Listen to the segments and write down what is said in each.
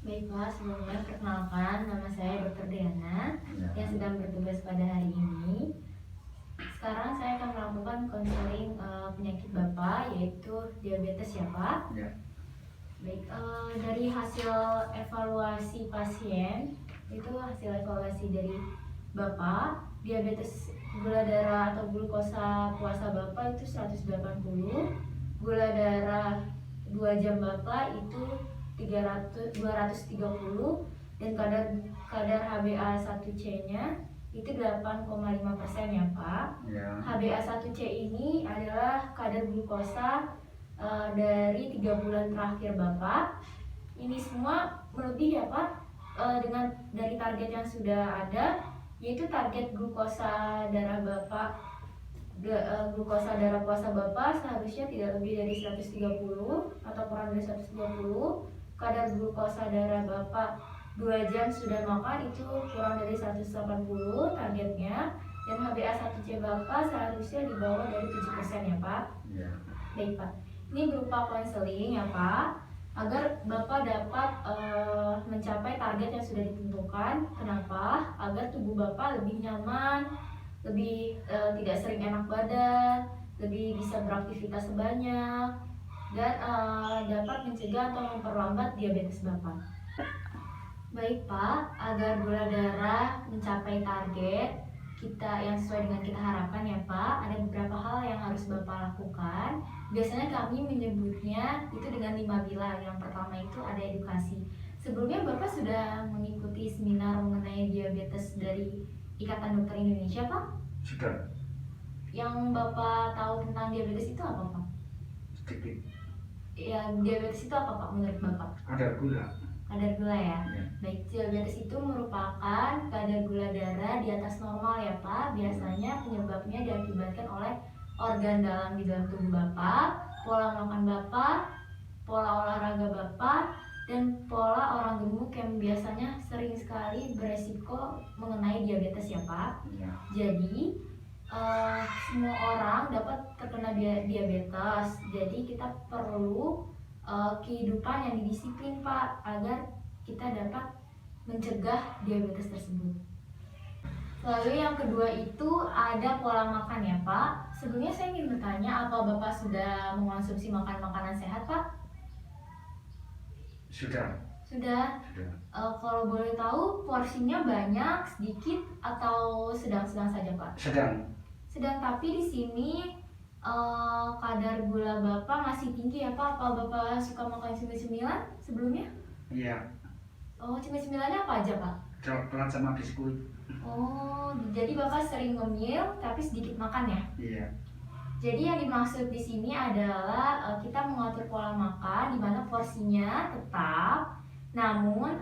Baik Pak, sebelumnya perkenalkan nama saya Dr. Diana yang sedang bertugas pada hari ini. Sekarang saya akan melakukan konseling penyakit Bapak, yaitu diabetes ya Pak. Ya. Baik, dari hasil evaluasi pasien, itu hasil evaluasi dari Bapak, diabetes gula darah atau glukosa puasa Bapak itu 180, gula darah 2 jam Bapak itu 230, dan kadar HbA1c-nya itu 8,5% ya Pak. Ya. HbA1c ini adalah kadar glukosa dari 3 bulan terakhir Bapak. Ini semua melebihi ya Pak dengan dari target yang sudah ada, yaitu target glukosa darah Bapak. Glukosa darah puasa Bapak seharusnya tidak lebih dari 130 atau kurang dari 120. Kadar glukosa darah Bapak 2 jam sudah makan itu kurang dari 180 targetnya, dan HbA1c Bapak seharusnya di bawah dari 7% ya Pak. Ya. Baik Pak, ini berupa konseling ya Pak, agar Bapak dapat mencapai target yang sudah ditentukan. Kenapa? Agar tubuh Bapak lebih nyaman, lebih tidak sering enak badan, lebih bisa beraktivitas sebanyak, dan dapat mencegah atau memperlambat diabetes Bapak. Baik Pak, agar gula darah mencapai target kita yang sesuai dengan kita harapkan ya Pak, ada beberapa hal yang harus Bapak lakukan. Biasanya kami menyebutnya itu dengan 5 pilar. Yang pertama itu ada edukasi. Sebelumnya Bapak sudah mengikuti seminar mengenai diabetes dari Ikatan Dokter Indonesia Pak? Sudah. Yang Bapak tahu tentang diabetes itu apa Pak? Sedikit. Ya, diabetes itu apa Pak menurut Bapak? Kadar gula. Kadar gula ya? Ya. Baik, diabetes itu merupakan kadar gula darah di atas normal ya Pak. Biasanya penyebabnya diakibatkan oleh organ dalam di dalam tubuh Bapak, pola makan Bapak, pola olahraga Bapak, dan pola orang gemuk yang biasanya sering sekali beresiko mengenai diabetes ya Pak. Ya. Jadi semua orang dapat terkena diabetes. Jadi kita perlu kehidupan yang didisiplin Pak, agar kita dapat mencegah diabetes tersebut. Lalu yang kedua itu ada pola makan ya Pak. Sebelumnya saya ingin bertanya, apa Bapak sudah mengonsumsi makanan sehat Pak? Sudah. Sudah. Kalau boleh tahu porsinya banyak, sedikit, atau sedang-sedang saja Pak? Sedang. Sedang, tapi di sini kadar gula Bapak masih tinggi ya Pak. Apa Bapak suka makan cemilan sebelumnya? Iya. Oh, cemilannya apa aja Pak? Coklat sama biskuit. Oh, jadi Bapak sering ngemil tapi sedikit makan ya? Iya. Jadi yang dimaksud di sini adalah kita mengatur pola makan di mana porsinya tetap, namun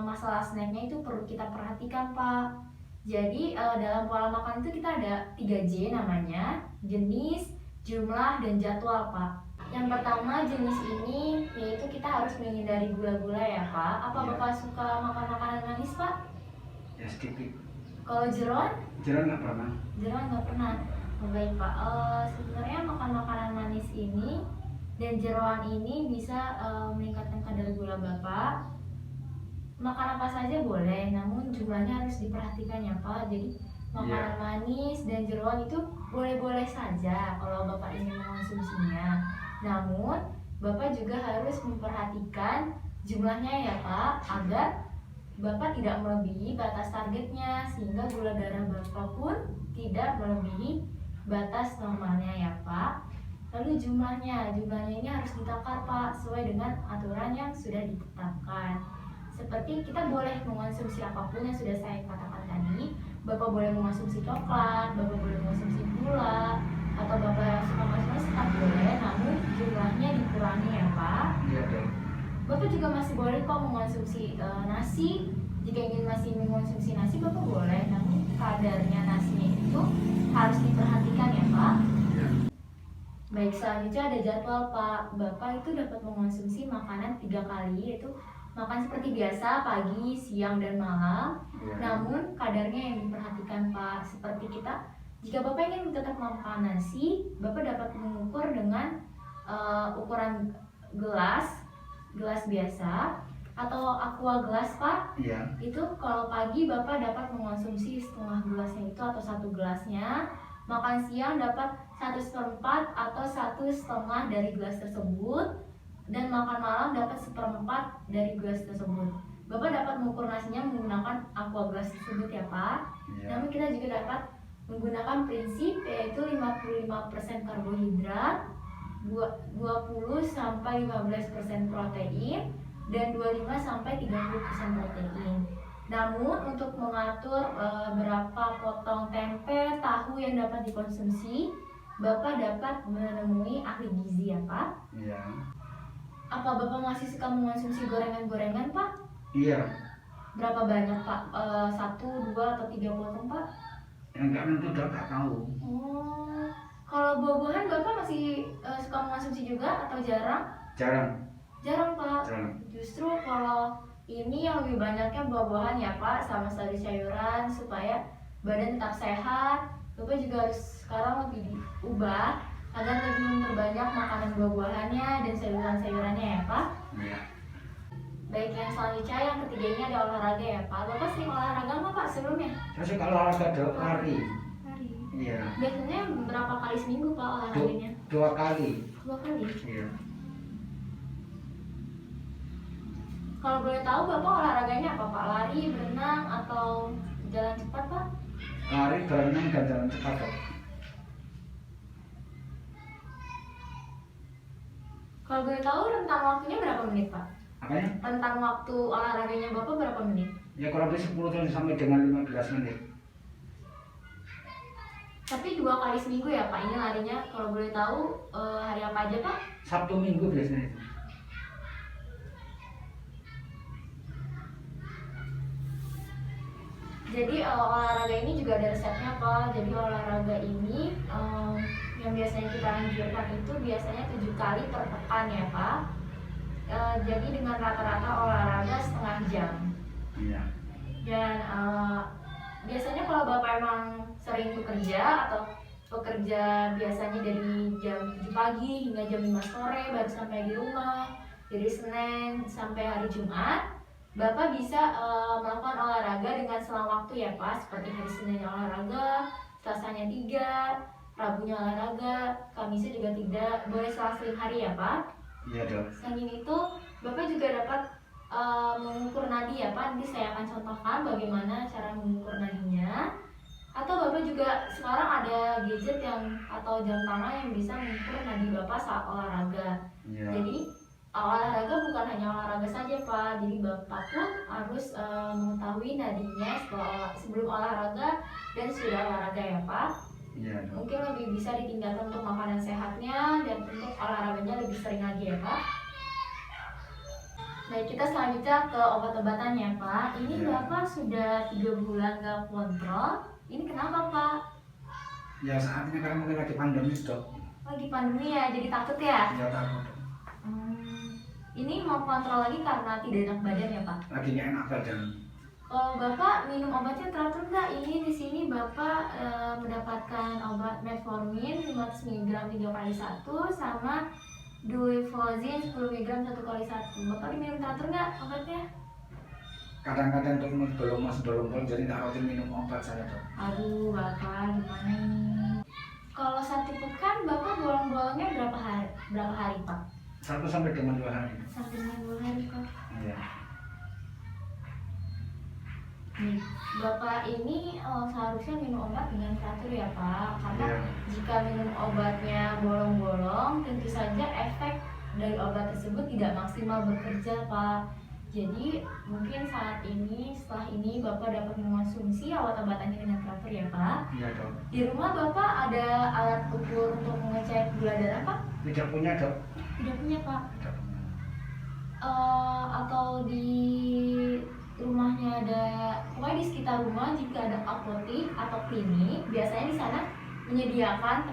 masalah snacknya itu perlu kita perhatikan Pak. Jadi dalam pola makan itu kita ada 3J namanya, jenis, jumlah, dan jadwal Pak. Yang pertama jenis ini yaitu kita harus menghindari gula-gula ya Pak. Apa Ya. Bapak suka makan makanan manis Pak? Ya sedikit. Kalau jeroan? Jeroan nggak pernah. Jeroan nggak pernah. Oh, baik Pak, sebenarnya makan makanan manis ini dan jeroan ini bisa meningkatkan kadar gula Bapak. Makan apa saja boleh, namun jumlahnya harus diperhatikan ya Pak. Jadi makanan manis dan jeroan itu boleh-boleh saja kalau Bapak ingin mengonsumsinya. Namun Bapak juga harus memperhatikan jumlahnya ya Pak, agar Bapak tidak melebihi batas targetnya, sehingga gula darah Bapak pun tidak melebihi batas normalnya ya Pak. Lalu jumlahnya ini harus ditakar Pak, sesuai dengan aturan yang sudah ditetapkan. Seperti kita boleh mengonsumsi apapun yang sudah saya katakan tadi. Bapak boleh mengonsumsi coklat, Bapak boleh mengonsumsi gula, atau Bapak yang suka manis tetap boleh, namun jumlahnya dikurangi ya Pak. Iya dong. Bapak juga masih boleh kok mengonsumsi nasi. Jika ingin masih mengonsumsi nasi, Bapak boleh, namun kadarnya nasinya itu harus diperhatikan ya Pak. Ya. Baik, selanjutnya ada jadwal Pak. Bapak itu dapat mengonsumsi makanan 3 kali, yaitu makan seperti biasa pagi, siang, dan malam. Ya. Namun kadarnya yang diperhatikan Pak. Seperti kita, jika Bapak ingin tetap makan nasi, Bapak dapat mengukur dengan ukuran gelas biasa. atau aqua gelas Pak. Iya. Itu kalau pagi Bapak dapat mengonsumsi setengah gelasnya itu atau satu gelasnya. Makan siang dapat 1/4 atau 1/2 dari gelas tersebut. Dan makan malam dapat 1/4 dari gelas tersebut. Bapak dapat mengukur nasinya menggunakan aqua gelas tersebut ya Pak. Iya. Namun kita juga dapat menggunakan prinsip yaitu 55% karbohidrat, 20-15% protein, dan 25-30% protein. Namun untuk mengatur berapa potong tempe, tahu yang dapat dikonsumsi, Bapak dapat menemui ahli gizi ya Pak. Iya. Apa Bapak masih suka mengonsumsi gorengan-gorengan Pak? Iya. Berapa banyak Pak? 1, 2, atau 3 potong Pak? Yang nggak nentu udah nggak tahu. Oh, kalau buah-buahan Bapak masih suka mengonsumsi juga atau jarang? Jarang. Jarang Pak. Jarang. Justru kalau ini yang lebih banyaknya buah-buahan ya Pak, sama sayur-sayuran supaya badan tetap sehat. Bapak juga harus sekarang lebih diubah agar lebih memperbanyak makanan buah-buahannya dan sayuran-sayurannya ya Pak. Iya. Baik, yang selanjutnya yang ketiga ini ada olahraga ya Pak. Bapak sering olahraga nggak Pak sebelumnya? Saya suka olahraga lari. Lari. Iya. Biasanya berapa kali seminggu Pak olahraganya? 2 kali. 2 kali. Iya. Kalau boleh tahu Bapak olahraganya apa Pak? Lari, berenang, atau jalan cepat Pak? Lari, berenang, dan jalan cepat kok. Kalau boleh tahu rentang waktunya berapa menit Pak? Apanya? Rentang waktu olahraganya Bapak berapa menit? Ya kurang lebih 10 sampai dengan 15 menit. Tapi 2 kali seminggu ya Pak ini larinya. Kalau boleh tahu hari apa aja Pak? Sabtu Minggu biasanya itu. Jadi olahraga ini juga ada resepnya Pak. Jadi olahraga ini yang biasanya kita anjurkan itu biasanya 7 kali per pekan ya Pak. Jadi dengan rata-rata olahraga setengah jam. Iya. Dan biasanya kalau Bapak emang sering bekerja atau bekerja biasanya dari jam 7 pagi hingga jam 5 sore baru sampai di rumah, dari Senin sampai hari Jumat, Bapak bisa melakukan olahraga dengan selang waktu ya Pak. Seperti hari Seninnya olahraga, Selasanya 3, Rabunya olahraga, Kamisnya juga tidak, boleh selang-seling hari ya Pak. Iya dong. Selain itu, Bapak juga dapat mengukur nadi ya Pak. Nanti saya akan contohkan bagaimana cara mengukur nadinya. Atau Bapak juga sekarang ada gadget yang atau jam tangan yang bisa mengukur nadi Bapak saat olahraga. Iya. Jadi olahraga bukan hanya olahraga saja Pak. Jadi Bapak pun harus mengetahui nadinya sebelum olahraga dan sudah olahraga ya Pak. Iya dong. Mungkin lebih bisa ditingkatkan untuk makanan sehatnya dan untuk olahraganya lebih sering lagi ya Pak. Baik, kita selanjutnya ke obat-obatannya Pak. Ini Ya. Bapak sudah 3 bulan gak kontrol. Ini kenapa Pak? Ya saatnya karena mungkin lagi pandemi dok. Lagi pandemi ya, jadi takut ya? Iya takut. Ini mau kontrol lagi karena tidak enak badan ya Pak? Lagi nggak enak badan. Kalau Bapak minum obatnya teratur nggak? Ini di sini Bapak mendapatkan obat metformin 500 mg 3 kali 1 sama duiflozin 10 mg 1 kali 1. Bapak diminum teratur nggak obatnya? Kadang-kadang dok belum masuk bolong jadi nggak rutin minum obat saya dok. Aduh Bapak gimana ini? Kalau satu pekan Bapak bolong-bolongnya berapa hari Pak? 1 sampai dengan 2 hari. Sampai dengan 2 hari Pak. Iya. Nih, Bapak ini seharusnya minum obat dengan teratur ya Pak. Karena Iya. jika minum obatnya bolong-bolong, tentu saja efek dari obat tersebut tidak maksimal bekerja Pak. Jadi mungkin saat ini, setelah ini Bapak dapat mengonsumsi obat-obatannya dengan teratur ya Pak. Iya dok. Di rumah Bapak ada alat ukur untuk mengecek gula darah Pak? Tidak punya dok. Tidak punya Pak. Tidak punya. Atau di rumahnya ada, pokoknya di sekitar rumah jika ada apotik atau klinik, biasanya di sana menyediakan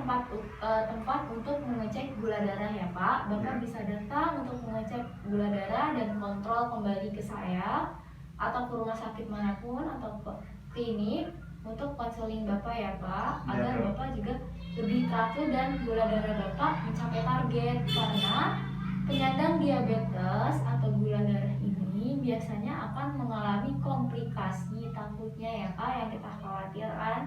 tempat untuk mengecek gula darah ya Pak. Bapak bisa datang untuk mengecek gula darah dan kontrol kembali ke saya atau ke rumah sakit manapun atau ke klinik untuk konseling Bapak ya Pak, agar Pak. Bapak juga lebih teratur dan gula darah Bapak mencapai target. Karena penyandang diabetes atau gula darah ini biasanya akan mengalami komplikasi, takutnya ya Kak, yang kita khawatirkan.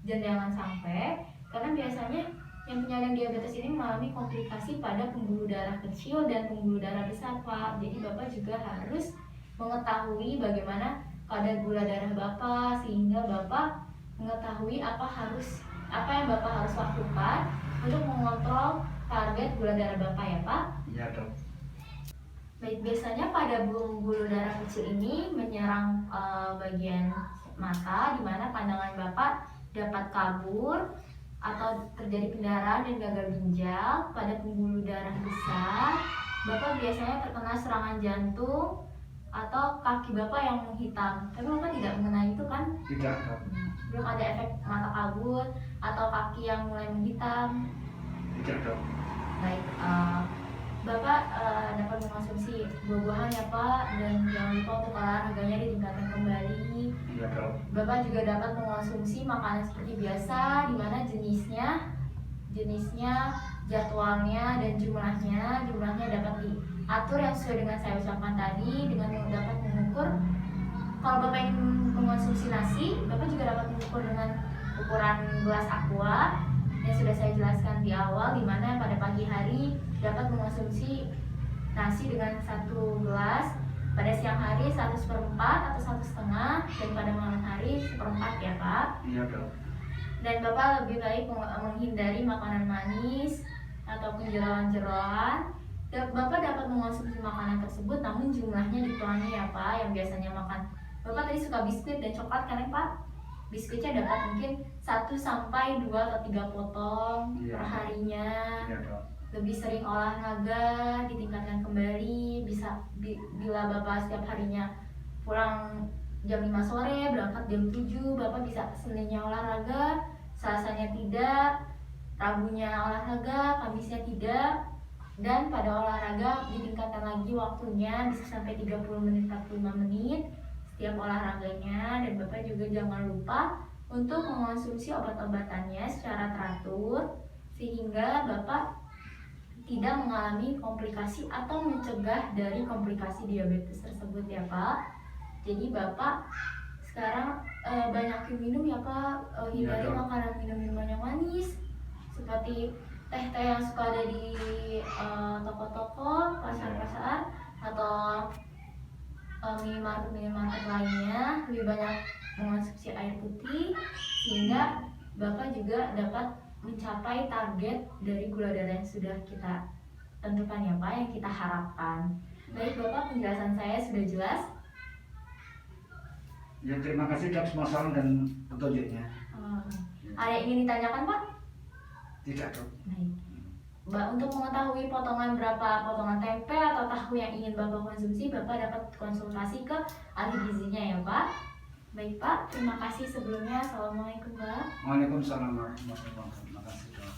Dan jangan sampai, karena biasanya yang penyandang diabetes ini mengalami komplikasi pada pembuluh darah kecil dan pembuluh darah besar Pak. Jadi Bapak juga harus mengetahui bagaimana kadar gula darah Bapak, sehingga Bapak mengetahui apa yang Bapak harus lakukan untuk mengontrol target gula darah Bapak ya Pak. Iya dok. Baik, biasanya pada pembuluh darah kecil ini menyerang bagian mata, di mana pandangan Bapak dapat kabur atau terjadi pendarahan dan gagal ginjal. Pada pembuluh darah besar, Bapak biasanya terkena serangan jantung atau kaki Bapak yang menghitam. Tapi Bapak tidak mengenai itu kan? Tidak dok. Belum ada efek mata kabur atau kaki yang mulai menghitam. Tidak dok. Baik, Bapak dapat mengonsumsi buah-buahan ya Pak, dan jangan lupa untuk olahraganya ditingkatkan kembali. Iya dok. Bapak juga dapat mengonsumsi makanan seperti biasa, di mana jenisnya, jadwalnya, dan jumlahnya dapat diatur yang sesuai dengan saya ucapkan tadi, dengan dapat mengukur. Kalau Bapak ingin mengonsumsi nasi, Bapak juga dapat mengukur dengan ukuran gelas aqua yang sudah saya jelaskan di awal, di mana pada pagi hari dapat mengonsumsi nasi dengan 1 gelas, pada siang hari 1/4 atau 1/2, dan pada malam hari 1/4 ya Pak. Iya dok. Dan Bapak lebih baik menghindari makanan manis ataupun jeroan-jeroan. Bapak dapat mengonsumsi makanan tersebut, namun jumlahnya dikurangi ya Pak. Yang biasanya makan, Bapak tadi suka biskuit dan coklat kan ya Pak? Biskuitnya dapat mungkin 1 sampai 2 atau 3 potong Iya. per harinya. Iya dok. Lebih sering olahraga, ditingkatkan kembali. Bila Bapak setiap harinya pulang jam 5 sore, berangkat jam 7, Bapak bisa Seninnya olahraga, Selasanya tidak, Rabunya olahraga, Kamisnya tidak. Dan pada olahraga ditingkatkan lagi waktunya, bisa sampai 30 menit, 45 menit setiap olahraganya. Dan Bapak juga jangan lupa untuk mengonsumsi obat-obatannya secara teratur, sehingga Bapak tidak mengalami komplikasi atau mencegah dari komplikasi diabetes tersebut ya Pak. Jadi Bapak sekarang banyakin minum ya Pak, hindari Iya, Dok. makanan minum-minuman yang manis seperti teh-teh yang suka ada di toko-toko, pasar-pasar, atau minimarket lainnya. Lebih banyak mengonsumsi air putih, sehingga Bapak juga dapat mencapai target dari gula darah yang sudah kita tentukan ya Pak, yang kita harapkan. Baik Bapak, penjelasan saya sudah jelas. Ya terima kasih dok semua saran dan petunjuknya. Ada yang ingin ditanyakan Pak? Tidak dok. Baik. Untuk mengetahui potongan berapa potongan tempe atau tahu yang ingin Bapak konsumsi, Bapak dapat konsultasi ke ahli gizinya ya Pak. Baik Pak, terima kasih sebelumnya. Assalamualaikum Pak. Waalaikumsalam warahmatullahi wabarakatuh. Terima kasih dok.